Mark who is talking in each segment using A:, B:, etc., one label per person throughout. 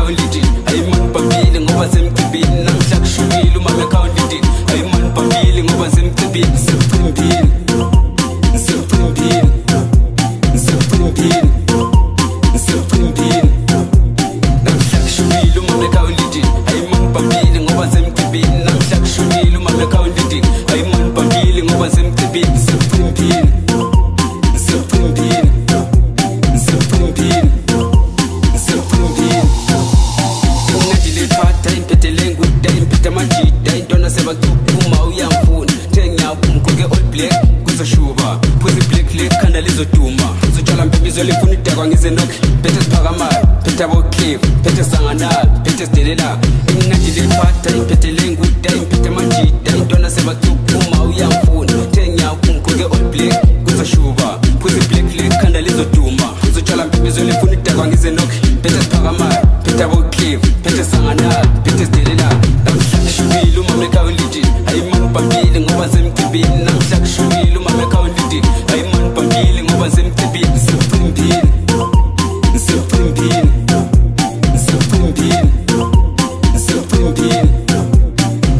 A: khawulidini ayiman phambili ngoba semcimbini nangihlakushubile uma bekhawulidini ayiman phambili ngoba semcimbini semcimbini semcimbini semcimbini semcimbini nangihlakushubile uma bekhawulidini ayiman phambili ngoba semcimbini nangihlakushubile uma bekhawulidini ayiman phambili ngoba semcimbini semcimbini semcimbini semcimbini semcimbini ungadiliphatha impetele nguda impethe amajida intona sebacuphuma uyamfuna thengiyaphumkhoke all black kuzoshuba phuzi black leg khanda lizoduma uzotshala mpimbizo lifuna idakwa ngizenokhi phethe siphakamayo phethe abokhefu phethe sanganalo phethe sidelela ungadiliphatha impetele nguda impethe amajida intona sebacuphuma uyamfuna thengiyaphumkhoke all black kuzoshuba phuzi black leg khanda lizoduma uzotshala mpimbizo lifuna idakwa ngizenokhi phethe siphakamayo phethe abokhefu phethe sanganalo phethe sidelela nangihlakushubile uma bekhawulidini ayiman phambili ngoba semcimbini nangihlakushubile uma bekhawulidini ayiman phambili ngoba semcimbini semcimbini semcimbini semcimbini semcimbini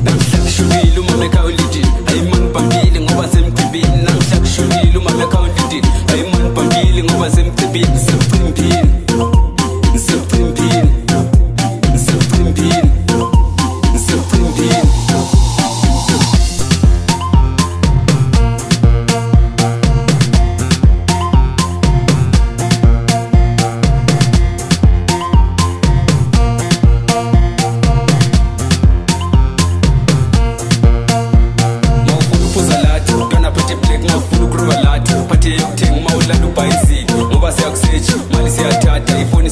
A: nangihlakushubile uma bekhawulidini ayiman phambili ngoba semcimbini nangihlakushubile uma bekhawulidini ayiman phambili ngoba semcimbini semcimbini semcimbini semcimbini semcimbini mali siyathatha ifoni